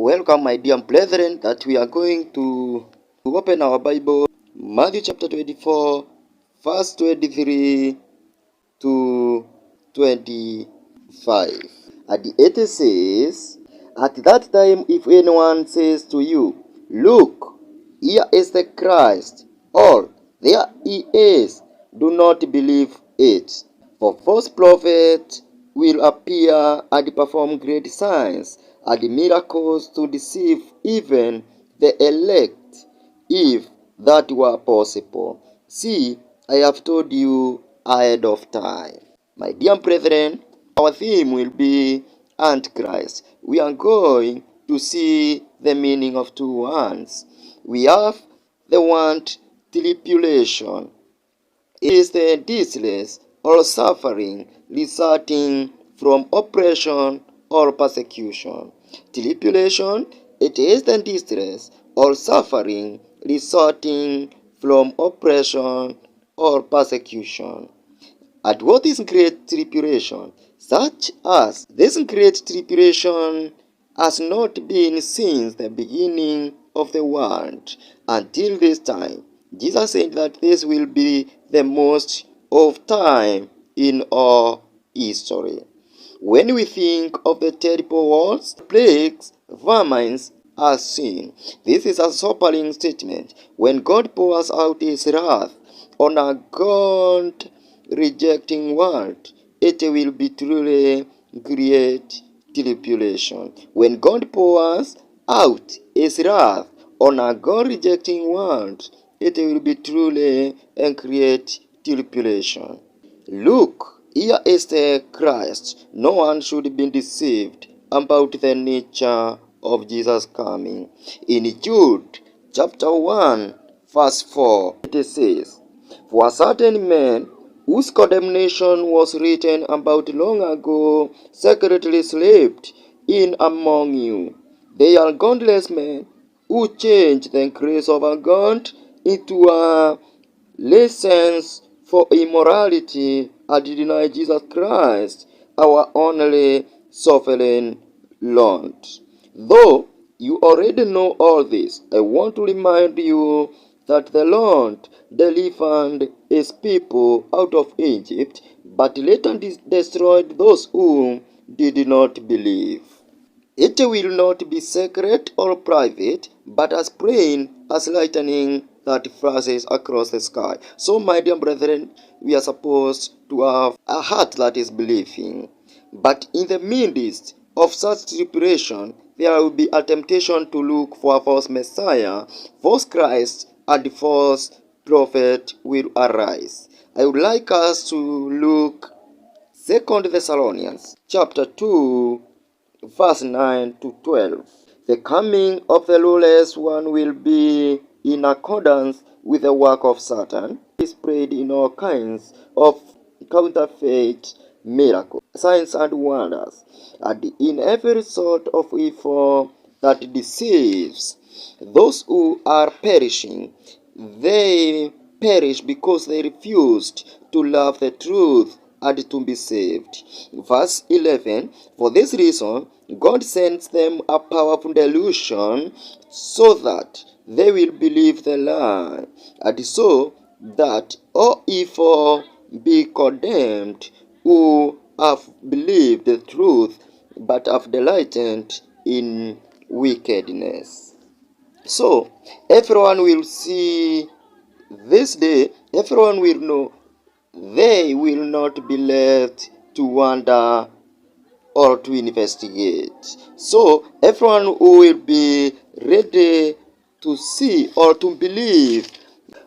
Welcome, my dear brethren, that we are going to open our Bible, Matthew chapter 24, verse 23 to 25. At the 8 says, "At that time, if anyone says to you, 'Look, here is the Christ,' or 'There he is,' do not believe it. For false prophets will appear and perform great signs and miracles to deceive even the elect, if that were possible. See, I have told you ahead of time." My dear brethren, our theme will be Antichrist. We are going to see the meaning of two words. We have the word tribulation. It is the distress or suffering resulting from oppression or persecution. Tribulation, it is the distress or suffering resulting from oppression or persecution. And what is great tribulation? Such as this great tribulation has not been since the beginning of the world until this time. Jesus said that this will be the most of time in our history. When we think of the terrible wars, plagues, famines, as sin, this is a sobering statement. When God pours out his wrath on a God-rejecting world, it will be truly great tribulation. When God pours out his wrath on a God-rejecting world, it will be truly a great tribulation. Look, here is the Christ. No one should be deceived about the nature of Jesus' coming. In Jude chapter 1, verse 4, it says, "For a certain man whose condemnation was written about long ago secretly slept in among you. They are godless men who change the grace of our God into a license for immorality and deny Jesus Christ, our only sovereign Lord." Though you already know all this, I want to remind you that the Lord delivered his people out of Egypt, but later destroyed those who did not believe. It will not be secret or private, but as plain as lightning that flashes across the sky. So, my dear brethren, we are supposed to have a heart that is believing. But in the midst of such tribulation, there will be a temptation to look for a false Messiah, false Christ, and false prophet will arise. I would like us to look 2 Thessalonians chapter 2, verse 9 to 12. The coming of the lawless one will be in accordance with the work of Satan. He is spread in all kinds of counterfeit miracles, signs and wonders, and in every sort of evil that deceives those who are perishing. They perish because they refused to love the truth and to be saved. Verse 11, "For this reason, God sends them a powerful delusion so that they will believe the lie, and so that all evil be condemned who have believed the truth but have delighted in wickedness." So, everyone will see this day, everyone will know. They will not be left to wonder or to investigate. So, everyone who will be ready to see or to believe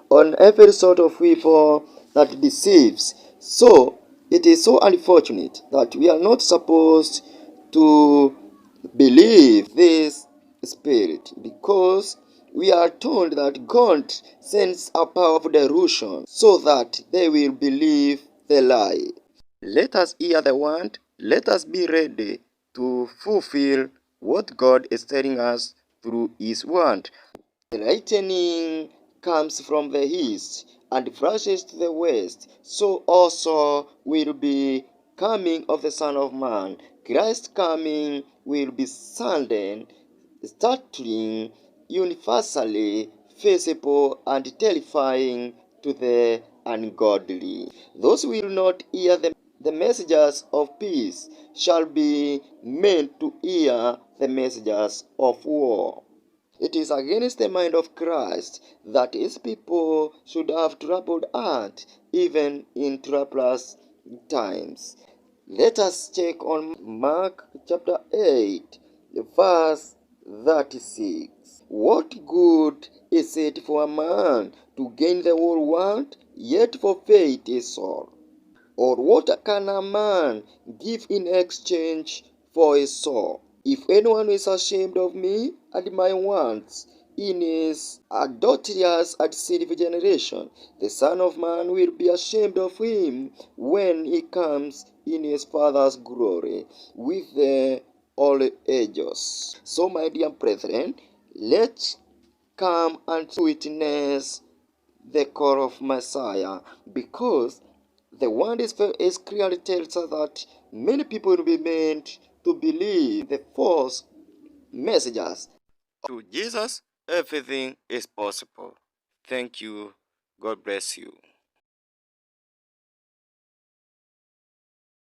on every sort of evil that deceives. So, it is so unfortunate that we are not supposed to believe this spirit, because we are told that God sends a powerful delusion so that they will believe the lie. Let us hear the word. Let us be ready to fulfill what God is telling us through his word. The lightning comes from the east and flashes to the west, so also will be coming of the Son of Man. Christ's coming will be sudden, startling, universally visible, and terrifying to the ungodly. Those who will not hear the messengers of peace shall be meant to hear the messengers of war. It is against the mind of Christ that his people should have troubled heart, even in troublous times. Let us check on Mark chapter 8, verse 36. What good is it for a man to gain the whole world, yet forfeit his soul? Or what can a man give in exchange for his soul? If anyone is ashamed of me and my words in his adulterous and sinful generation, the Son of Man will be ashamed of him when he comes in his Father's glory with the all angels. So, my dear brethren, let's come and witness the call of Messiah, because the word is clearly tells us that many people will be meant to believe the false messages. To Jesus, everything is possible. Thank you. God bless you.